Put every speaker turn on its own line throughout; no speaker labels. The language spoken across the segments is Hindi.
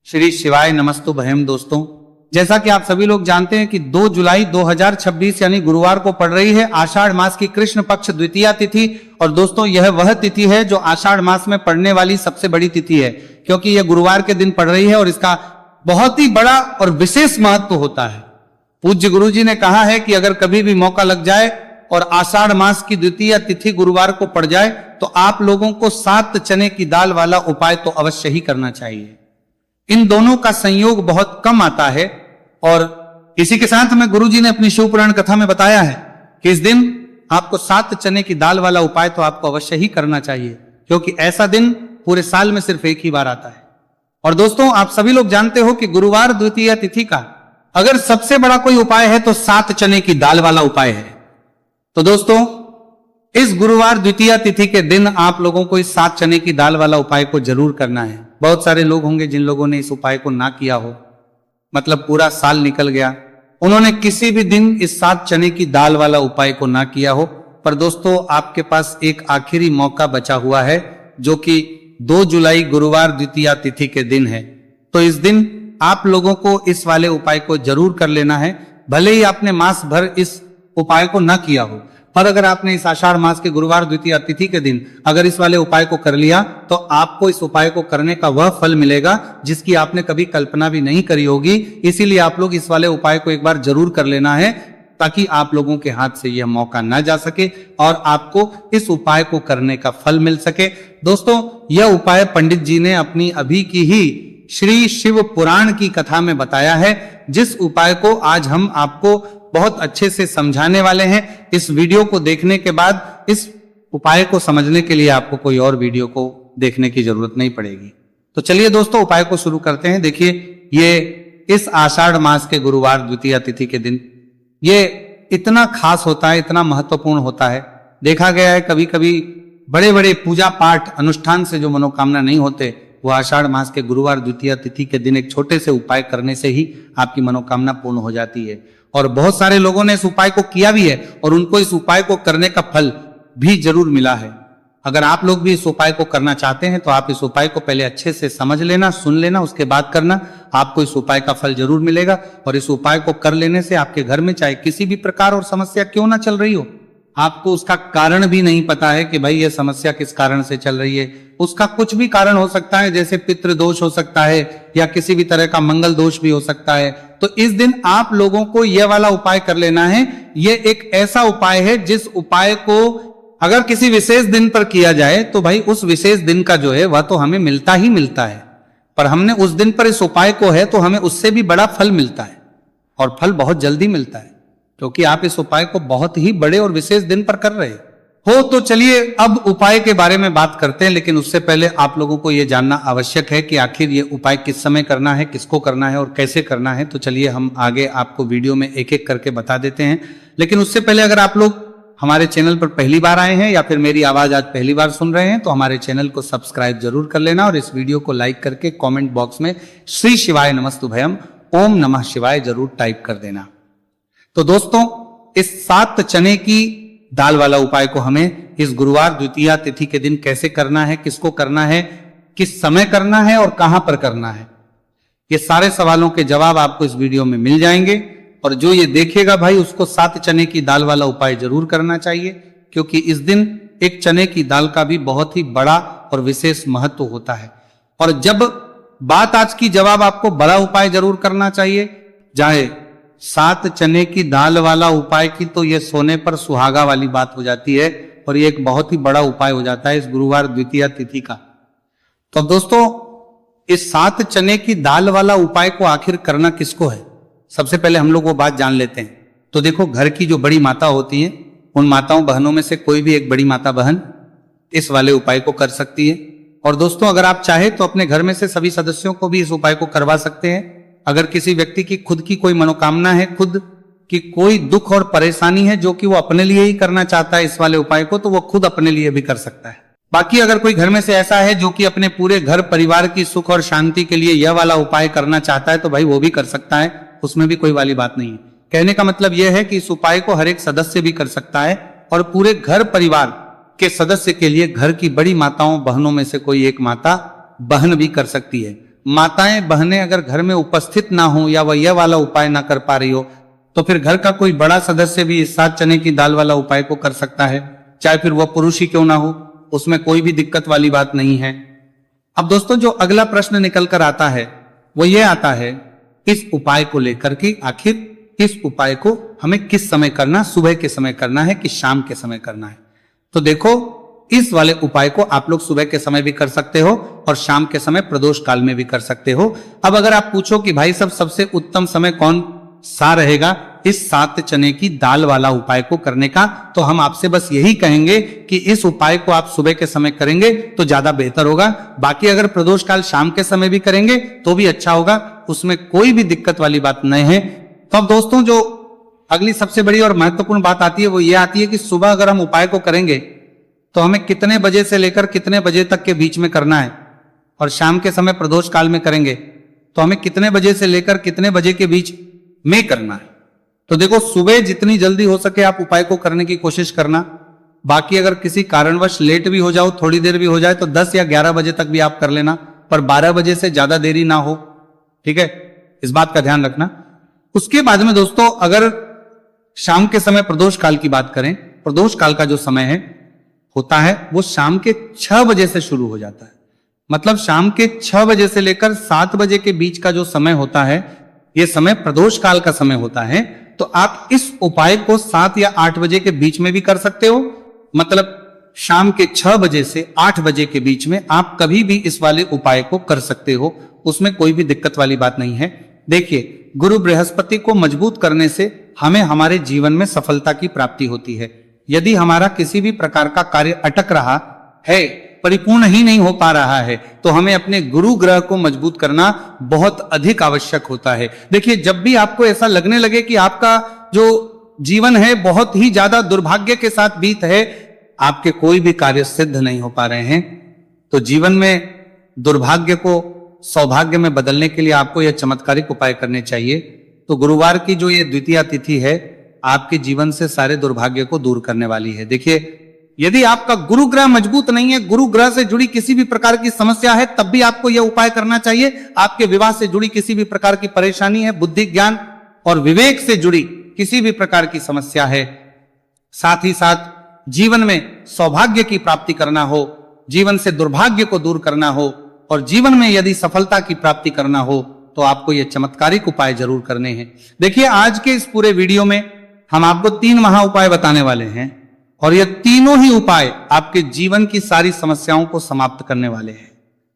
श्री शिवाय नमस्तुभयम। दोस्तों, जैसा कि आप सभी लोग जानते हैं कि 2 जुलाई 2026 यानी गुरुवार को पड़ रही है आषाढ़ मास की कृष्ण पक्ष द्वितीया तिथि। और दोस्तों, यह वह तिथि है जो आषाढ़ मास में पड़ने वाली सबसे बड़ी तिथि है, क्योंकि यह गुरुवार के दिन पड़ रही है और इसका बहुत ही बड़ा और विशेष महत्व होता है। पूज्य गुरु जी ने कहा है कि अगर कभी भी मौका लग जाए और आषाढ़ मास की द्वितीय तिथि गुरुवार को पड़ जाए तो आप लोगों को 7 चने की दाल वाला उपाय तो अवश्य ही करना चाहिए। इन दोनों का संयोग बहुत कम आता है और इसी के साथ में गुरु जी ने अपनी शिव पुराण कथा में बताया है कि इस दिन आपको 7 चने की दाल वाला उपाय तो आपको अवश्य ही करना चाहिए, क्योंकि ऐसा दिन पूरे साल में सिर्फ एक ही बार आता है। और दोस्तों, आप सभी लोग जानते हो कि गुरुवार द्वितीय तिथि का अगर सबसे बड़ा कोई उपाय है तो 7 चने की दाल वाला उपाय है। तो दोस्तों, इस गुरुवार द्वितीय तिथि के दिन आप लोगों को इस 7 चने की दाल वाला उपाय को जरूर करना है। बहुत सारे लोग होंगे जिन लोगों ने इस उपाय को ना किया हो, मतलब पूरा साल निकल गया, उन्होंने किसी भी दिन इस 7 चने की दाल वाला उपाय को ना किया हो। पर दोस्तों, आपके पास एक आखिरी मौका बचा हुआ है, जो कि 2 जुलाई गुरुवार द्वितीय तिथि के दिन है। तो इस दिन आप लोगों को इस वाले उपाय को जरूर कर लेना है, भले ही आपने मास भर इस उपाय को ना किया हो। पर अगर आपने इस आषाढ़ मास के गुरुवार द्वितीय तिथि के दिन अगर इस वाले उपाय को कर लिया तो आपको इस उपाय को करने का वह फल मिलेगा जिसकी आपने कभी कल्पना भी नहीं करी होगी। इसीलिए आप लोग इस वाले उपाय को एक बार जरूर कर लेना है, ताकि आप लोगों के हाथ से यह मौका ना जा सके और आपको इस उपाय को करने का फल मिल सके। दोस्तों, यह उपाय पंडित जी ने अपनी अभी की ही श्री शिव पुराण की कथा में बताया है, जिस उपाय को आज हम आपको बहुत अच्छे से समझाने वाले हैं। इस वीडियो को देखने के बाद इस उपाय को समझने के लिए आपको कोई और वीडियो को देखने की जरूरत नहीं पड़ेगी। तो चलिए दोस्तों, उपाय को शुरू करते हैं। देखिए, ये इस आषाढ़ मास के गुरुवार द्वितीय तिथि के दिन ये इतना खास होता है, इतना महत्वपूर्ण होता है। देखा गया है कभी कभी बड़े बड़े पूजा पाठ अनुष्ठान से जो मनोकामना नहीं होते, वो आषाढ़ मास के गुरुवार द्वितीय तिथि के दिन एक छोटे से उपाय करने से ही आपकी मनोकामना पूर्ण हो जाती है। और बहुत सारे लोगों ने इस उपाय को किया भी है और उनको इस उपाय को करने का फल भी जरूर मिला है। अगर आप लोग भी इस उपाय को करना चाहते हैं तो आप इस उपाय को पहले अच्छे से समझ लेना, सुन लेना, उसके बाद करना। आपको इस उपाय का फल जरूर मिलेगा। और इस उपाय को कर लेने से आपके घर में चाहे किसी भी प्रकार और समस्या क्यों ना चल रही हो, आपको उसका कारण भी नहीं पता है कि भाई ये समस्या किस कारण से चल रही है, उसका कुछ भी कारण हो सकता है, जैसे पितृ दोष हो सकता है या किसी भी तरह का मंगल दोष भी हो सकता है। तो इस दिन आप लोगों को यह वाला उपाय कर लेना है। यह एक ऐसा उपाय है जिस उपाय को अगर किसी विशेष दिन पर किया जाए तो भाई उस विशेष दिन का जो है वह तो हमें मिलता ही मिलता है, पर हमने उस दिन पर इस उपाय को है तो हमें उससे भी बड़ा फल मिलता है, और फल बहुत जल्दी मिलता है, क्योंकि आप इस उपाय को बहुत ही बड़े और विशेष दिन पर कर रहे हो। तो चलिए अब उपाय के बारे में बात करते हैं, लेकिन उससे पहले आप लोगों को यह जानना आवश्यक है कि आखिर ये उपाय किस समय करना है, किसको करना है और कैसे करना है। तो चलिए हम आगे आपको वीडियो में एक एक करके बता देते हैं। लेकिन उससे पहले अगर आप लोग हमारे चैनल पर पहली बार आए हैं या फिर मेरी आवाज आज पहली बार सुन रहे हैं तो हमारे चैनल को सब्सक्राइब जरूर कर लेना और इस वीडियो को लाइक करके कॉमेंट बॉक्स में श्री शिवाय नमस्तुभयम ओम नमः शिवाय जरूर टाइप कर देना। तो दोस्तों, इस 7 चने की दाल वाला उपाय को हमें इस गुरुवार द्वितीय तिथि के दिन कैसे करना है, किसको करना है, किस समय करना है और कहां पर करना है, ये सारे सवालों के जवाब आपको इस वीडियो में मिल जाएंगे। और जो ये देखेगा भाई उसको 7 चने की दाल वाला उपाय जरूर करना चाहिए, क्योंकि इस दिन एक चने की दाल का भी बहुत ही बड़ा और विशेष महत्व होता है। और जब बात आज की जवाब आपको बड़ा उपाय जरूर करना चाहिए, चाहे 7 चने की दाल वाला उपाय की, तो यह सोने पर सुहागा वाली बात हो जाती है और ये एक बहुत ही बड़ा उपाय हो जाता है इस गुरुवार द्वितीय तिथि का। तो दोस्तों, इस 7 चने की दाल वाला उपाय को आखिर करना किसको है, सबसे पहले हम लोग वो बात जान लेते हैं। तो देखो, घर की जो बड़ी माता होती है, उन माताओं बहनों में से कोई भी एक बड़ी माता बहन इस वाले उपाय को कर सकती है। और दोस्तों, अगर आप चाहे तो अपने घर में से सभी सदस्यों को भी इस उपाय को करवा सकते हैं। अगर किसी व्यक्ति की खुद की कोई मनोकामना है, खुद की कोई दुख और परेशानी है जो कि वो अपने लिए ही करना चाहता है इस वाले उपाय को, तो वो खुद अपने लिए भी कर सकता है। बाकी अगर कोई घर में से ऐसा है जो कि अपने पूरे घर परिवार की सुख और शांति के लिए यह वाला उपाय करना चाहता है, तो भाई वो भी कर सकता है, उसमें भी कोई वाली बात नहीं है। कहने का मतलब यह है कि इस उपाय को हर एक सदस्य भी कर सकता है और पूरे घर परिवार के सदस्य के लिए घर की बड़ी माताओं बहनों में से कोई एक माता बहन भी कर सकती है। माताएं बहनें अगर घर में उपस्थित ना हो या वह यह वाला उपाय ना कर पा रही हो, तो फिर घर का कोई बड़ा सदस्य भी इस 7 चने की दाल वाला उपाय को कर सकता है, चाहे फिर वह पुरुष ही क्यों ना हो, उसमें कोई भी दिक्कत वाली बात नहीं है। अब दोस्तों जो अगला प्रश्न निकल कर आता है वो ये आता है इस उपाय को लेकर कि आखिर इस उपाय को हमें किस समय करना, सुबह के समय करना है कि शाम के समय करना है। तो देखो इस वाले उपाय को आप लोग सुबह के समय भी कर सकते हो और शाम के समय प्रदोष काल में भी कर सकते हो। अब अगर आप पूछो कि भाई सब सबसे उत्तम समय कौन सा रहेगा इस 7 चने की दाल वाला उपाय को करने का, तो हम आपसे बस यही कहेंगे कि इस उपाय को आप सुबह के समय करेंगे तो ज्यादा बेहतर होगा। बाकी अगर प्रदोष काल शाम के समय भी करेंगे तो भी अच्छा होगा, उसमें कोई भी दिक्कत वाली बात नहीं है। तो अब दोस्तों जो अगली सबसे बड़ी और महत्वपूर्ण बात आती है वो ये आती है कि सुबह अगर हम उपाय को करेंगे तो हमें कितने बजे से लेकर कितने बजे तक के बीच में करना है, और शाम के समय प्रदोष काल में करेंगे तो हमें कितने बजे से लेकर कितने बजे के बीच में करना है। तो देखो सुबह जितनी जल्दी हो सके आप उपाय को करने की कोशिश करना। बाकी अगर किसी कारणवश लेट भी हो जाओ, थोड़ी देर भी हो जाए, तो 10 या 11 बजे तक भी आप कर लेना, पर 12 बजे से ज्यादा देरी ना हो, ठीक है, इस बात का ध्यान रखना। उसके बाद में दोस्तों अगर शाम के समय प्रदोष काल की बात करें, प्रदोष काल का जो समय है होता है वो शाम के 6 बजे से शुरू हो जाता है। मतलब शाम के 6 बजे से लेकर 7 बजे के बीच का जो समय होता है ये समय प्रदोष काल का समय होता है। तो आप इस उपाय को 7 या 8 बजे के बीच में भी कर सकते हो। मतलब शाम के 6 बजे से 8 बजे के बीच में आप कभी भी इस वाले उपाय को कर सकते हो, उसमें कोई भी दिक्कत वाली बात नहीं है। देखिए गुरु बृहस्पति को मजबूत करने से हमें हमारे जीवन में सफलता की प्राप्ति होती है। यदि हमारा किसी भी प्रकार का कार्य अटक रहा है, परिपूर्ण ही नहीं हो पा रहा है, तो हमें अपने गुरु ग्रह को मजबूत करना बहुत अधिक आवश्यक होता है। देखिए जब भी आपको ऐसा लगने लगे कि आपका जो जीवन है बहुत ही ज्यादा दुर्भाग्य के साथ बीत है, आपके कोई भी कार्य सिद्ध नहीं हो पा रहे हैं, तो जीवन में दुर्भाग्य को सौभाग्य में बदलने के लिए आपको यह चमत्कारिक उपाय करने चाहिए। तो गुरुवार की जो ये द्वितीया तिथि है आपके जीवन से सारे दुर्भाग्य को दूर करने वाली है। देखिए यदि आपका गुरु ग्रह मजबूत नहीं है, गुरु ग्रह से जुड़ी किसी भी प्रकार की समस्या है, तब भी आपको यह उपाय करना चाहिए। आपके विवाह से जुड़ी किसी भी प्रकार की परेशानी है, बुद्धि ज्ञान और विवेक से जुड़ी किसी भी प्रकार की समस्या है, साथ ही साथ जीवन में सौभाग्य की प्राप्ति करना हो, जीवन से दुर्भाग्य को दूर करना हो और जीवन में यदि सफलता की प्राप्ति करना हो, तो आपको यह चमत्कारिक उपाय जरूर करने हैं। देखिए आज के इस पूरे वीडियो में हम आपको 3 महा उपाय बताने वाले हैं और ये तीनों ही उपाय आपके जीवन की सारी समस्याओं को समाप्त करने वाले हैं।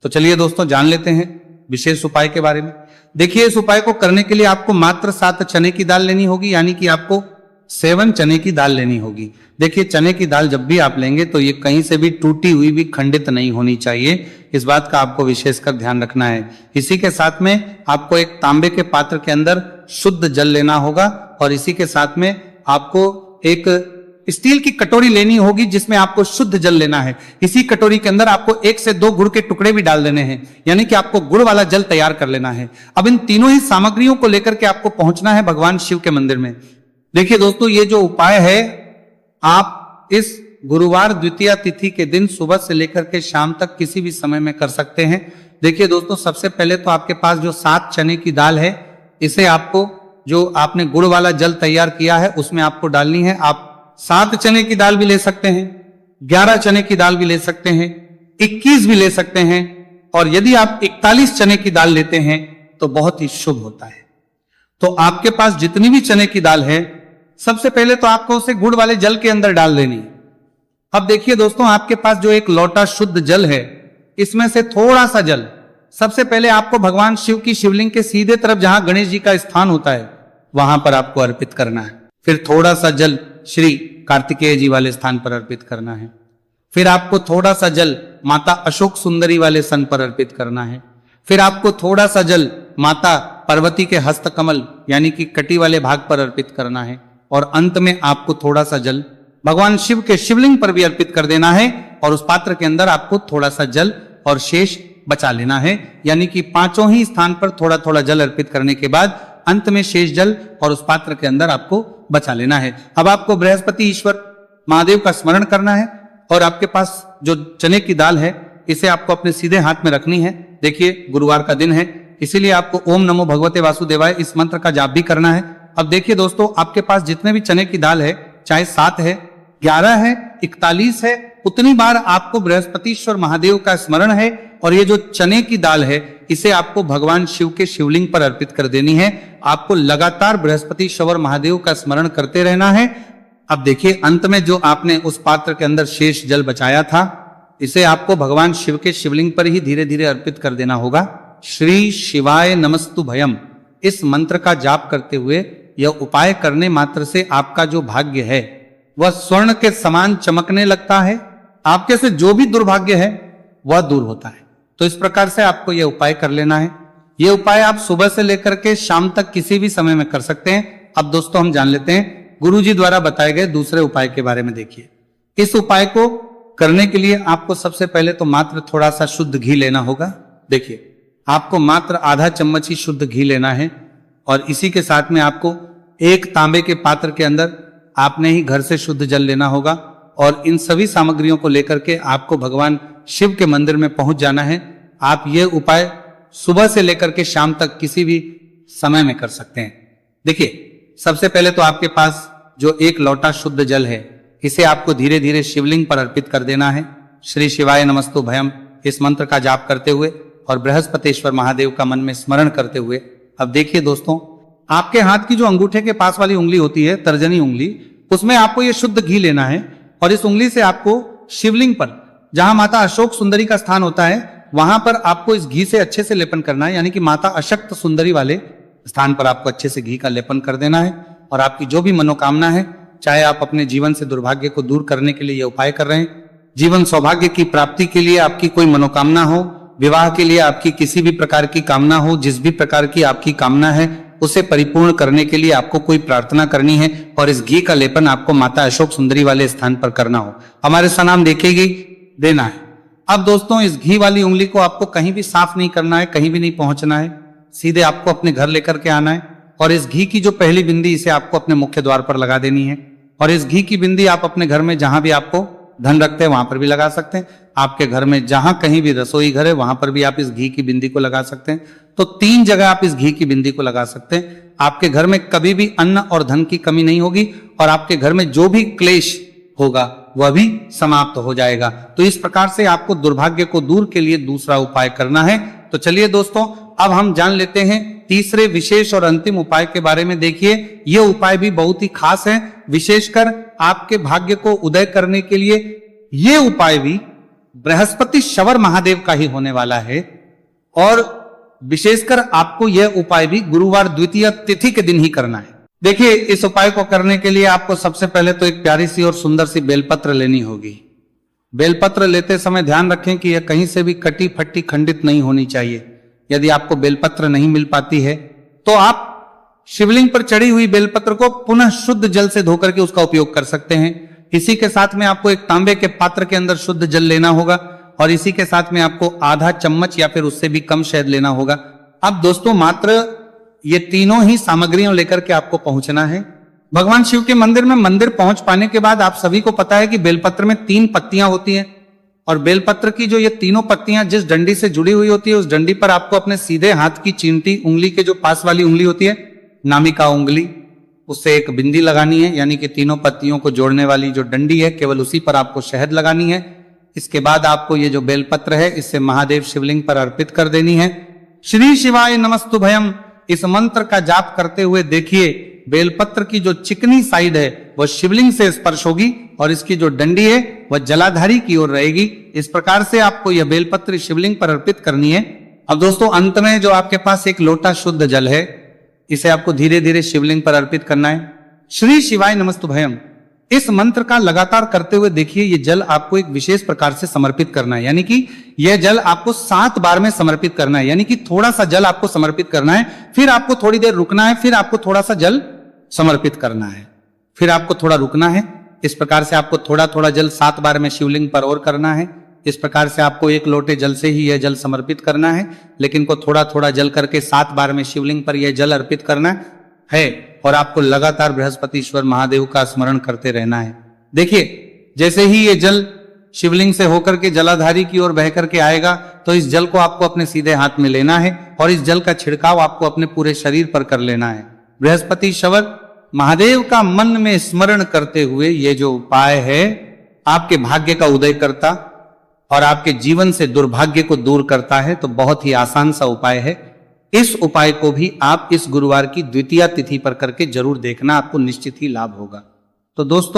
तो चलिए दोस्तों जान लेते हैं विशेष उपाय के बारे में। देखिए इस उपाय को करने के लिए आपको मात्र 7 चने की दाल लेनी होगी, यानी कि आपको 7 चने की दाल लेनी होगी। देखिए चने की दाल जब भी आप लेंगे तो ये कहीं से भी टूटी हुई भी खंडित नहीं होनी चाहिए, इस बात का आपको विशेषकर ध्यान रखना है। इसी के साथ में आपको एक तांबे के पात्र के अंदर शुद्ध जल लेना होगा और इसी के साथ में आपको एक स्टील की कटोरी लेनी होगी जिसमें आपको शुद्ध जल लेना है। इसी कटोरी के अंदर आपको 1 से 2 गुड़ के टुकड़े भी डाल देने हैं, यानी कि आपको गुड़ वाला जल तैयार कर लेना है। अब इन तीनों ही सामग्रियों को लेकर के आपको पहुंचना है भगवान शिव के मंदिर में। देखिए दोस्तों ये जो उपाय है आप इस गुरुवार द्वितीया तिथि के दिन सुबह से लेकर के शाम तक किसी भी समय में कर सकते हैं। देखिए दोस्तों सबसे पहले तो आपके पास जो 7 चने की दाल है, इसे आपको जो आपने गुड़ वाला जल तैयार किया है उसमें आपको डालनी है। आप 7 चने की दाल भी ले सकते हैं, 11 चने की दाल भी ले सकते हैं, 21 भी ले सकते हैं, और यदि आप 41 चने की दाल लेते हैं तो बहुत ही शुभ होता है। तो आपके पास जितनी भी चने की दाल है सबसे पहले तो आपको उसे गुड़ वाले जल के अंदर डाल देनी है। अब देखिए दोस्तों आपके पास जो एक लोटा शुद्ध जल है, इसमें से थोड़ा सा जल सबसे पहले आपको भगवान शिव की शिवलिंग के सीधे तरफ जहां गणेश जी का स्थान होता है वहां पर आपको अर्पित करना है। फिर थोड़ा सा जल श्री कार्तिकेय जी वाले स्थान पर अर्पित करना है। फिर आपको थोड़ा सा जल माता अशोक सुंदरी वाले सन पर अर्पित करना है। फिर आपको थोड़ा सा जल माता पार्वती के हस्त कमल यानी कि कटी वाले भाग पर अर्पित करना है। और अंत में आपको थोड़ा सा जल भगवान शिव के शिवलिंग पर भी अर्पित कर देना है और उस पात्र के अंदर आपको थोड़ा सा जल और शेष बचा लेना है। यानी कि 5 ही स्थान पर थोड़ा थोड़ा जल अर्पित करने के बाद अंत में शेष जल और उस पात्र के अंदर आपको बचा लेना है। अब आपको बृहस्पति ईश्वर महादेव का स्मरण करना है और आपके पास जो चने की दाल है इसे आपको अपने सीधे हाथ में रखनी है। देखिए गुरुवार का दिन है, इसीलिए आपको ओम नमो भगवते वासुदेवाय इस मंत्र का जाप भी करना है। अब देखिए दोस्तों, आपके पास जितने भी चने की दाल है, चाहे 7 है, 11 है, 41 है, उतनी बार आपको बृहस्पतिश्वर महादेव का स्मरण है। और ये जो चने की दाल है, इसे आपको भगवान शिव के शिवलिंग पर अर्पित कर देनी है। आपको लगातार बृहस्पतिश्वर महादेव का स्मरण करते रहना है। अब देखिए, अंत में जो आपने उस पात्र के अंदर शेष जल बचाया था, इसे आपको भगवान शिव के शिवलिंग पर ही धीरे धीरे अर्पित कर देना होगा। श्री शिवाय नमस्तु भयम इस मंत्र का जाप करते हुए यह उपाय करने मात्र से आपका जो भाग्य है वह स्वर्ण के समान चमकने लगता है। आपके से जो भी दुर्भाग्य है वह दूर होता है। तो इस प्रकार से आपको यह उपाय कर लेना है। यह उपाय आप सुबह से लेकर के शाम तक किसी भी समय में कर सकते हैं। अब दोस्तों हम जान लेते हैं गुरुजी द्वारा बताए गए दूसरे उपाय के बारे में। देखिए, इस उपाय को करने के लिए आपको सबसे पहले तो मात्र थोड़ा सा शुद्ध घी लेना होगा। देखिए, आपको मात्र आधा चम्मच ही शुद्ध घी लेना है और इसी के साथ में आपको एक तांबे के पात्र के अंदर आपने ही घर से शुद्ध जल लेना होगा। और इन सभी सामग्रियों को लेकर के आपको भगवान शिव के मंदिर में पहुंच जाना है। आप ये उपाय सुबह से लेकर के शाम तक किसी भी समय में कर सकते हैं। देखिए, सबसे पहले तो आपके पास जो एक लोटा शुद्ध जल है, इसे आपको धीरे धीरे शिवलिंग पर अर्पित कर देना है। श्री शिवाय नमस्तु भयम इस मंत्र का जाप करते हुए और बृहस्पतिश्वर महादेव का मन में स्मरण करते हुए। अब देखिए दोस्तों, आपके हाथ की जो अंगूठे के पास वाली उंगली होती है, तर्जनी उंगली, उसमें आपको ये शुद्ध घी लेना है और इस उंगली से आपको शिवलिंग पर, जहां माता अशोक सुंदरी का स्थान होता है, वहां पर आपको इस घी से अच्छे से लेपन करना है। यानी कि माता अशक्त सुंदरी वाले स्थान पर आपको अच्छे से घी का लेपन कर देना है। और आपकी जो भी मनोकामना है, चाहे आप अपने जीवन से दुर्भाग्य को दूर करने के लिए ये उपाय कर रहे हैं, जीवन सौभाग्य की प्राप्ति के लिए आपकी कोई मनोकामना हो, विवाह के लिए आपकी किसी भी प्रकार की कामना हो, जिस भी प्रकार की आपकी कामना है उसे परिपूर्ण करने के लिए आपको कोई प्रार्थना करनी है और इस घी का लेपन आपको माता अशोक सुंदरी वाले स्थान पर करना हो, हमारे सनाम देखेगी देना है। अब दोस्तों, इस घी वाली उंगली को आपको कहीं भी साफ नहीं करना है, कहीं भी नहीं पहुंचना है, सीधे आपको अपने घर लेकर के आना है। और इस घी की जो पहली बिंदी, इसे आपको अपने मुख्य द्वार पर लगा देनी है। और इस घी की बिंदी आप अपने घर में जहां भी आपको धन रखते हैं वहां पर भी लगा सकते हैं। आपके घर में जहां कहीं भी रसोई घर है वहां पर भी आप इस घी की बिंदी को लगा सकते हैं। तो 3 जगह आप इस घी की बिंदी को लगा सकते हैं। आपके घर में कभी भी अन्न और धन की कमी नहीं होगी और आपके घर में जो भी क्लेश होगा वह भी समाप्त हो जाएगा। तो इस प्रकार से आपको दुर्भाग्य को दूर के लिए दूसरा उपाय करना है। तो चलिए दोस्तों, अब हम जान लेते हैं तीसरे विशेष और अंतिम उपाय के बारे में। देखिए, यह उपाय भी बहुत ही खास है, विशेषकर आपके भाग्य को उदय करने के लिए। यह उपाय भी बृहस्पतिश्वर महादेव का ही होने वाला है और विशेषकर आपको यह उपाय भी गुरुवार द्वितीय तिथि के दिन ही करना है। देखिए, इस उपाय को करने के लिए आपको सबसे पहले तो एक प्यारी सी और सुंदर सी बेलपत्र लेनी होगी। बेलपत्र लेते समय ध्यान रखें कि यह कहीं से भी कटी फटी खंडित नहीं होनी चाहिए। यदि आपको बेलपत्र नहीं मिल पाती है तो आप शिवलिंग पर चढ़ी हुई बेलपत्र को पुनः शुद्ध जल से धोकर के उसका उपयोग कर सकते हैं। इसी के साथ में आपको एक तांबे के पात्र के अंदर शुद्ध जल लेना होगा और इसी के साथ में आपको आधा चम्मच या फिर उससे भी कम शहद लेना होगा। अब दोस्तों, मात्र ये तीनों ही सामग्रियों लेकर के आपको पहुंचना है भगवान शिव के मंदिर में। मंदिर पहुंच पाने के बाद आप सभी को पता है कि बेलपत्र में 3 पत्तियां होती हैं और बेलपत्र की जो ये तीनों पत्तियां जिस डंडी से जुड़ी हुई होती है, उस डंडी पर आपको अपने सीधे हाथ की चींटी उंगली के जो पास वाली उंगली होती है, नामिका उंगली, उससे एक बिंदी लगानी है। यानी कि तीनों पत्तियों को जोड़ने वाली जो डंडी है, केवल उसी पर आपको शहद लगानी है। इसके बाद आपको ये जो बेलपत्र है, इससे महादेव शिवलिंग पर अर्पित कर देनी है। श्री शिवाय नमस्तु भयम इस मंत्र का जाप करते हुए देखिए, बेलपत्र की जो चिकनी साइड है वह शिवलिंग से स्पर्श होगी और इसकी जो डंडी है वह जलाधारी की ओर रहेगी। इस प्रकार से आपको यह बेलपत्र शिवलिंग पर अर्पित करनी है। अब दोस्तों, अंत में जो आपके पास एक लोटा शुद्ध जल है, इसे आपको धीरे धीरे शिवलिंग पर अर्पित करना है। श्री शिवाय नमस्तु भयम इस मंत्र का लगातार करते हुए देखिए, ये जल आपको एक विशेष प्रकार से समर्पित करना है। यानी कि यह जल आपको 7 बार में समर्पित करना है। यानी कि थोड़ा सा जल आपको समर्पित करना है, फिर आपको थोड़ी देर रुकना है, फिर आपको थोड़ा सा जल समर्पित करना है, फिर आपको थोड़ा रुकना है। इस प्रकार से आपको थोड़ा थोड़ा जल 7 बार में शिवलिंग पर और करना है। इस प्रकार से आपको 1 लोटे जल से ही यह जल समर्पित करना है, लेकिन को थोड़ा थोड़ा जल करके 7 बार में शिवलिंग पर यह जल अर्पित करना है और आपको लगातार बृहस्पतिश्वर महादेव का स्मरण करते रहना है। देखिए, जैसे ही ये जल शिवलिंग से होकर के जलाधारी की ओर बह करके आएगा, तो इस जल को आपको अपने सीधे हाथ में लेना है और इस जल का छिड़काव आपको अपने पूरे शरीर पर कर लेना है। बृहस्पति शवर महादेव का मन में स्मरण करते हुए ये जो उपाय है आपके भाग्य का उदय करता और आपके जीवन से दुर्भाग्य को दूर करता है। तो बहुत ही आसान सा उपाय है। इस उपाय को भी आप इस गुरुवार की द्वितीया तिथि पर करके जरूर देखना, आपको निश्चित ही लाभ होगा। तो दोस्तों